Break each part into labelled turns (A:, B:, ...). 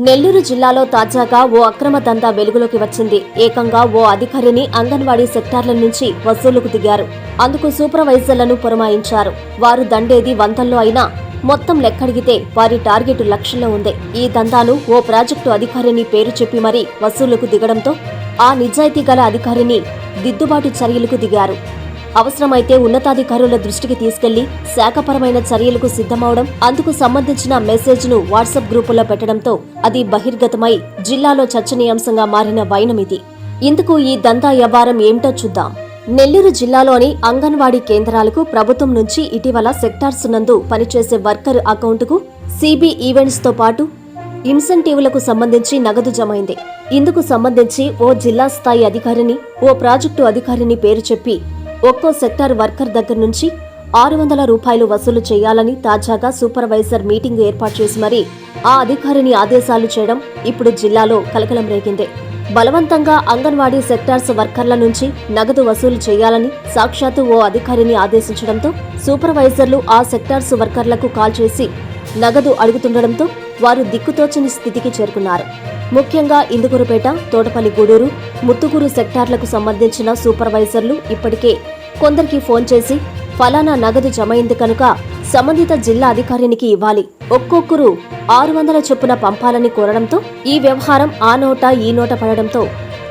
A: నెల్లూరు జిల్లాలో తాజాగా ఓ అక్రమ దందా వెలుగులోకి వచ్చింది. ఏకంగా ఓ అధికారిని అంగన్వాడీ సెక్టార్ల నుంచి వసూలుకు దిగారు. అందుకు సూపర్వైజర్లను పురమాయించారు. వారు దండేది వందల్లో అయినా మొత్తం లెక్కడిగితే వారి టార్గెట్ లక్షల్లో ఉంది. ఈ దందాను ఓ ప్రాజెక్టు అధికారిని పేరు చెప్పి మరీ వసూలుకు దిగడంతో ఆ నిజాయితీ గల అధికారిని దిద్దుబాటు చర్యలకు దిగారు. అవసరమైతే ఉన్నతాధికారుల దృష్టికి తీసుకెళ్లి శాఖపరమైన చర్యలకు సిద్ధమవడం, అందుకు సంబంధించిన మెసేజ్ ను వాట్సాప్ గ్రూపుల్లో పెట్టడంతో అది బహిర్గతమై జిల్లాలో చర్చనీయాంశంగా మారిన వైనమిది. ఇందుకు ఈ దందా వ్యవహారం ఏమిటో చూద్దాం. నెల్లూరు జిల్లాలోని అంగన్వాడీ కేంద్రాలకు ప్రభుత్వం నుంచి ఇటీవల సెక్టార్స్ నందు పనిచేసే వర్కర్ అకౌంటుకు సిబి ఈవెంట్స్ తో పాటు ఇన్సెంటివ్లకు సంబంధించి నగదు జమైంది. ఇందుకు సంబంధించి ఓ జిల్లా స్థాయి అధికారిని, ఓ ప్రాజెక్టు అధికారిని పేరు చెప్పి ఒక్కో సెక్టార్ వర్కర్ దగ్గర నుంచి 600 రూపాయలు వసూలు చేయాలని తాజాగా సూపర్వైజర్ మీటింగ్ ఏర్పాటు చేసి మరీ ఆ అధికారిని ఆదేశాలు చేయడం ఇప్పుడు జిల్లాలో కలకలం రేగింది. బలవంతంగా అంగన్వాడీ సెక్టార్స్ వర్కర్ల నుంచి నగదు వసూలు చేయాలని సాక్షాత్తు ఓ అధికారిని ఆదేశించడంతో సూపర్వైజర్లు ఆ సెక్టార్స్ వర్కర్లకు కాల్ చేసి నగదు అడుగుతుండడంతో వారు దిక్కుతోచని స్థితికి చేరుకున్నారు. ముఖ్యంగా ఇందుకూరుపేట, తోటపల్లి గూడూరు, ముత్తుకూరు సెక్టార్లకు సంబంధించిన సూపర్వైజర్లు ఇప్పటికే కొందరికి ఫోన్ చేసి ఫలానా నగదు జమైంది కనుక సంబంధిత జిల్లా అధికారికి ఇవ్వాలి, ఒక్కొక్కరు 600 చొప్పున పంపాలని కోరడంతో ఈ వ్యవహారం ఆ నోట ఈ నోట పడడంతో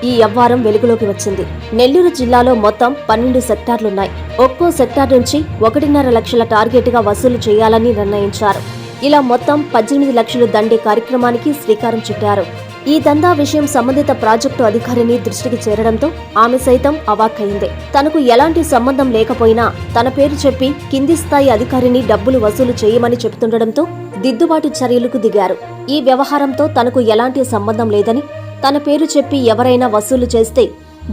A: ఈ వ్యవహారం వెలుగులోకి వచ్చింది. నెల్లూరు జిల్లాలో మొత్తం 12 సెక్టార్లున్నాయి. ఒక్కో సెక్టార్ నుంచి 1.5 లక్షల టార్గెట్ గా వసూలు చేయాలని నిర్ణయించారు. ఇలా మొత్తం 18 లక్షలు దండే కార్యక్రమానికి శ్రీకారం చుట్టారు. ఈ దందా విషయం సంబంధిత ప్రాజెక్టు అధికారిని దృష్టికి చేరడంతో ఆమె సైతం అవాక్కయింది. తనకు ఎలాంటి సంబంధం లేకపోయినా తన పేరు చెప్పి కింది స్థాయి అధికారిని డబ్బులు వసూలు చేయమని చెబుతుండడంతో దిద్దుబాటు చర్యలకు దిగారు. ఈ వ్యవహారంతో తనకు ఎలాంటి సంబంధం లేదని, తన పేరు చెప్పి ఎవరైనా వసూలు చేస్తే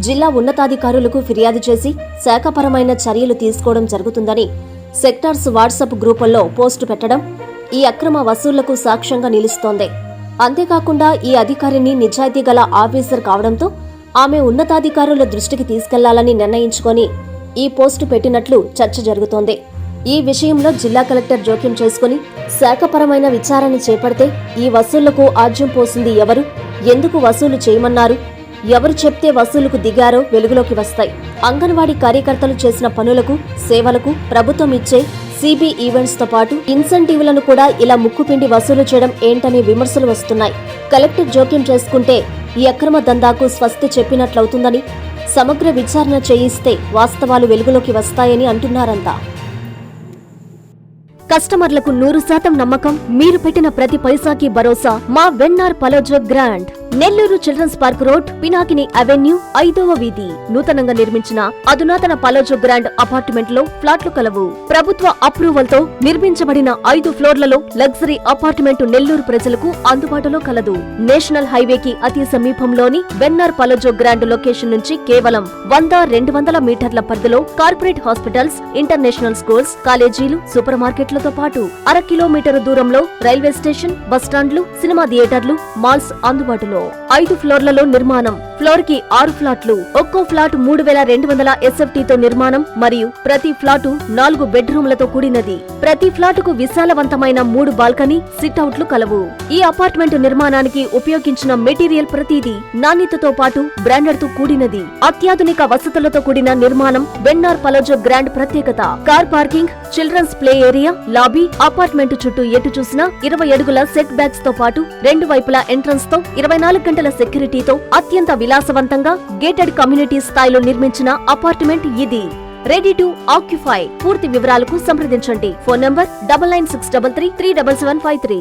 A: జిల్లా ఉన్నతాధికారులకు ఫిర్యాదు చేసి శాఖపరమైన చర్యలు తీసుకోవడం జరుగుతుందని సెక్టార్స్ వాట్సాప్ గ్రూపుల్లో పోస్టు పెట్టడం ఈ అక్రమ వసూళ్లకు సాక్ష్యంగా నిలుస్తోంది. అంతేకాకుండా ఈ అధికారిని నిజాయితీ గల ఆఫీసర్ కావడంతో ఆమె ఉన్నతాధికారుల దృష్టికి తీసుకెళ్లాలని నిర్ణయించుకొని ఈ పోస్టు పెట్టినట్లు చర్చ జరుగుతోంది. ఈ విషయంలో జిల్లా కలెక్టర్ జోక్యం చేసుకుని శాఖపరమైన విచారణ చేపడితే ఈ వసూళ్లకు ఆజ్యం పోసింది ఎవరు, ఎందుకు వసూలు చేయమన్నారు, ఎవరు చెప్తే వసూలుకు దిగారో వెలుగులోకి వస్తాయి. అంగన్వాడీ కార్యకర్తలు చేసిన పనులకు, సేవలకు ప్రభుత్వం ఇచ్చే సిబి ఈవెంట్స్ తో పాటు ఇన్సెంటివ్లను కూడా ఇలా ముక్కుపిండి వసూలు చేయడం ఏంటనే విమర్శలు వస్తున్నాయి. కలెక్టర్ జోక్యం చేసుకుంటే ఈ అక్రమ దందాకు స్వస్తి చెప్పినట్లవుతుందని, సమగ్ర విచారణ చేయిస్తే వాస్తవాలు వెలుగులోకి వస్తాయని అంటున్నారంతా. కస్టమర్లకు 100% నమ్మకం, మీరు పెట్టిన ప్రతి పైసాకి భరోసా మా VNR Palazzo Grand. Nellore children's park road, Pinakini avenue, 5వ వీధి. నూతనంగా నిర్మించిన అధునాతన పలోజో గ్రాండ్ అపార్ట్మెంట్ లో ఫ్లాట్లు కలవు. ప్రభుత్వ అప్రూవల్ తో నిర్మించబడిన 5 ఫ్లోర్లలో లగ్జరీ అపార్ట్మెంట్ నెల్లూరు ప్రజలకు అందుబాటులో కలదు. నేషనల్ హైవేకి అతి సమీపంలోని వెన్నార్ పలోజో గ్రాండ్ లొకేషన్ నుంచి కేవలం 100-200 మీటర్ల పరిధిలో కార్పొరేట్ హాస్పిటల్స్, ఇంటర్నేషనల్ స్కూల్స్, కాలేజీలు, సూపర్ మార్కెట్లతో పాటు 1/2 కిలోమీటర్ దూరంలో రైల్వే స్టేషన్, బస్టాండ్లు, సినిమా థియేటర్లు, మాల్స్ అందుబాటులో. 5 ఫ్లోర్లలో నిర్మాణం. ఫ్లోర్ కి 6 ఫ్లాట్లు. ఒక్కో ఫ్లాట్ 3200 SFT తో నిర్మాణం మరియు ప్రతి ఫ్లాటు 4 బెడ్రూమ్లతో కూడినది. ప్రతి ఫ్లాటుకు విశాలవంతమైన 3 బాల్కనీ, సిట్అవుట్లు కలవు. ఈ అపార్ట్మెంట్ నిర్మాణానికి ఉపయోగించిన మెటీరియల్ ప్రతిదీ నాణ్యతతో పాటు బ్రాండెడ్ తో కూడినది. అత్యాధునిక వసతులతో కూడిన నిర్మాణం వెన్నార్ పలోజో గ్రాండ్ ప్రత్యేకత. Car parking, children's play area, lobby, apartment చుట్టూ ఎటు చూసినా 20 అడుగుల సెట్ బ్యాక్స్ తో పాటు 2 వైపులా ఎంట్రన్స్ తో 24 గంటల సెక్యూరిటీతో అత్యంత విలాసవంతంగా గేటెడ్ కమ్యూనిటీ స్థాయిలో నిర్మించిన అపార్ట్మెంట్ ఇది. Ready to occupy. పూర్తి వివరాలకు సంప్రదించండి. Phone number 9963337753.